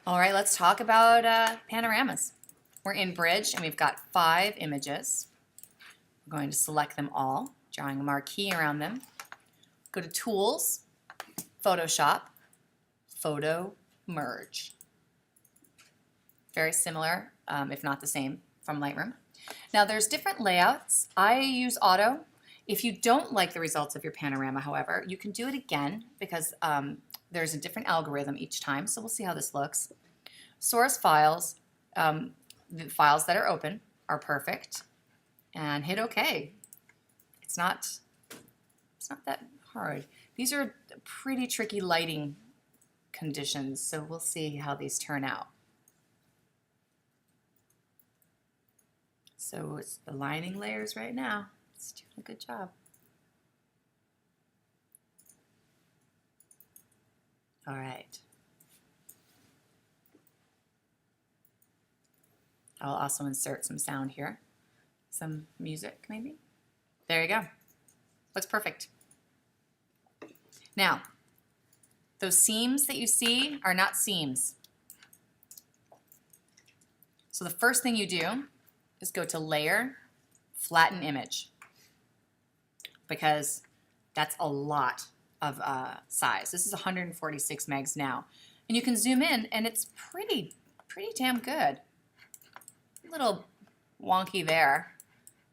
All right, let's talk about panoramas. We're in Bridge and we've got 5 images. We're going to select them all, drawing a marquee around them. Go to Tools, Photoshop, Photo Merge. Very similar, if not the same, from Lightroom. Now there's different layouts. I use auto. If you don't like the results of your panorama, however, you can do it again because there's a different algorithm each time, so we'll see how this looks. Source files, the files that are open are perfect, and hit OK. It's not that hard. These are pretty tricky lighting conditions, so we'll see how these turn out. So it's aligning layers right now. It's doing a good job. All right. I'll also insert some sound here. Some music, maybe. There you go. Looks perfect. Now, those seams that you see are not seams. So the first thing you do is go to Layer, Flatten Image, because that's a lot of size. This is 146 megs now. And you can zoom in and it's pretty damn good. A little wonky there,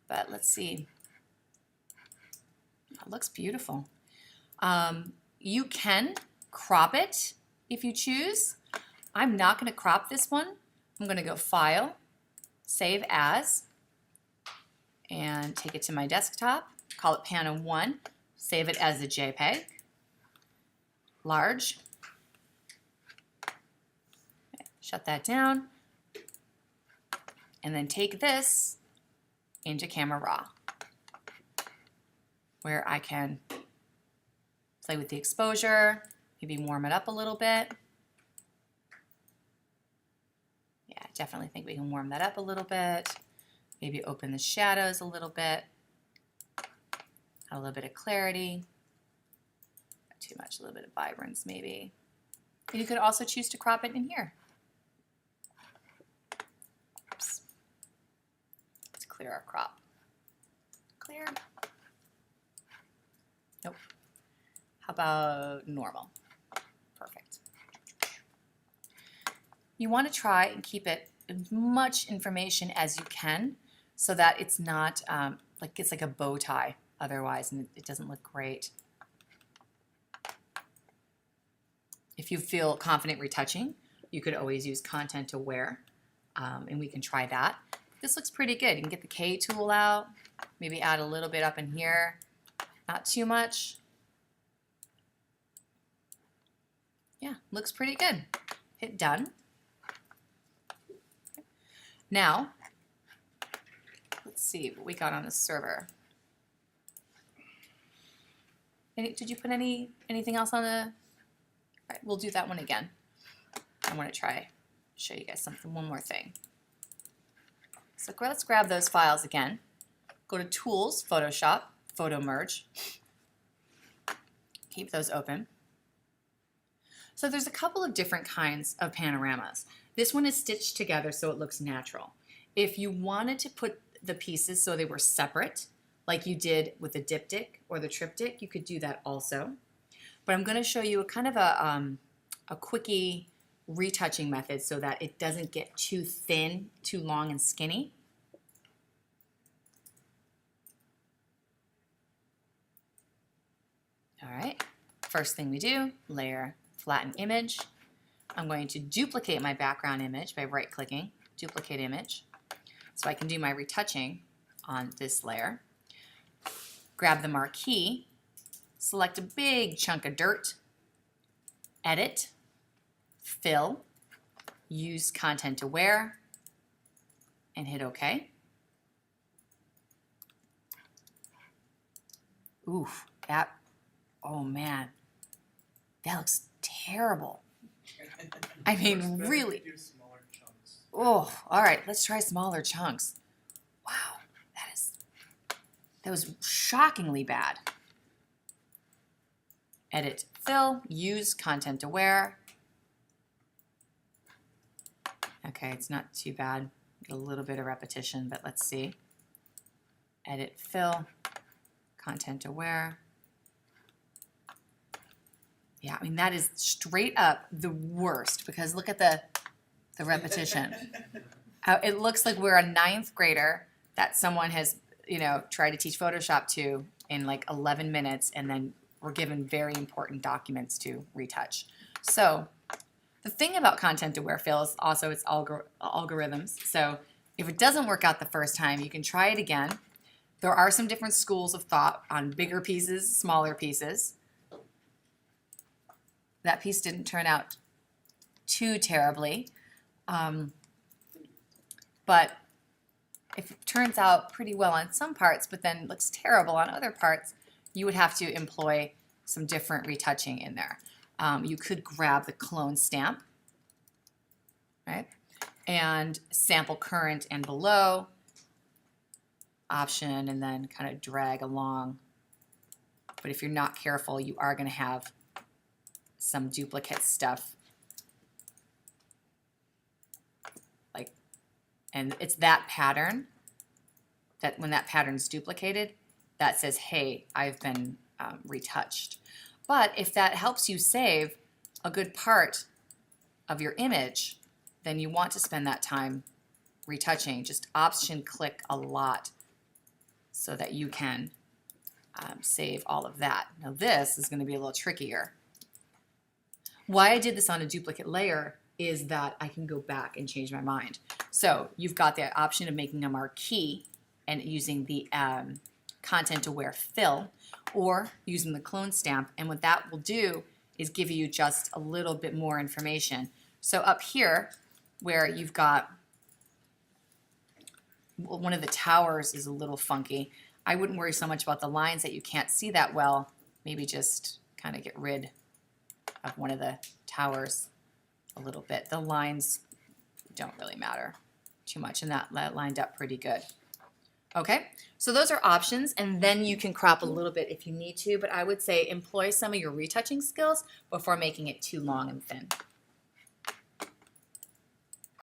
but let's see. It looks beautiful. You can crop it if you choose. I'm not going to crop this one. I'm going to go File, Save As, and take it to my desktop. Call it Pano 1. Save it as a JPEG. Large. Shut that down. And then take this into Camera Raw, where I can play with the exposure, maybe warm it up a little bit. Yeah, I definitely think we can warm that up a little bit. Maybe open the shadows a little bit. Add a little bit of clarity. Not too much, a little bit of vibrance maybe. And you could also choose to crop it in here. Oops. Let's clear our crop. Clear. Nope. How about normal? Perfect. You want to try and keep it as much information as you can so that it's not like it's like a bow tie otherwise, and it doesn't look great. If you feel confident retouching, you could always use content aware, and we can try that. This looks pretty good. You can get the K tool out, maybe add a little bit up in here, not too much. Yeah, looks pretty good. Hit done. Now, let's see what we got on the server. Did you put anything else on the? All right, we'll do that one again. I want to show you guys something, one more thing. So let's grab those files again. Go to Tools, Photoshop, Photo Merge. Keep those open. So there's a couple of different kinds of panoramas. This one is stitched together so it looks natural. If you wanted to put the pieces so they were separate, like you did with the diptych or the triptych, you could do that also. But I'm going to show you a kind of a quickie retouching method so that it doesn't get too thin, too long and skinny. All right, first thing we do, Layer, Flatten Image. I'm going to duplicate my background image by right-clicking, Duplicate Image, so I can do my retouching on this layer. Grab the marquee, select a big chunk of dirt, Edit, Fill, use Content Aware, and hit OK. Ooh, oh man, that looks terrible. I mean, really. Oh, all right, let's try smaller chunks. Wow, that was shockingly bad. Edit, Fill, use Content Aware. Okay, it's not too bad. Get a little bit of repetition, but let's see. Edit, fill, content aware. Yeah, I mean, that is straight up the worst because look at the repetition. It looks like we're a 9th grader that someone has, tried to teach Photoshop to in like 11 minutes, and then we're given very important documents to retouch. So the thing about content aware fill is also it's algorithms. So if it doesn't work out the first time, you can try it again. There are some different schools of thought on bigger pieces, smaller pieces. That piece didn't turn out too terribly. But if it turns out pretty well on some parts, but then looks terrible on other parts, you would have to employ some different retouching in there. You could grab the clone stamp, right? And sample current and below, option, and then kind of drag along. But if you're not careful, you are going to have some duplicate stuff. And it's that pattern that when that pattern's duplicated, that says, hey, I've been retouched. But if that helps you save a good part of your image, then you want to spend that time retouching. Just option click a lot so that you can save all of that. Now this is going to be a little trickier. Why I did this on a duplicate layer is that I can go back and change my mind. So you've got the option of making a marquee and using the content aware fill, or using the clone stamp, and what that will do is give you just a little bit more information. So up here where you've got one of the towers is a little funky, I wouldn't worry so much about the lines that you can't see that well. Maybe just kind of get rid of one of the towers a little bit. The lines don't really matter too much, and that lined up pretty good. Okay, so those are options, and then you can crop a little bit if you need to, but I would say employ some of your retouching skills before making it too long and thin.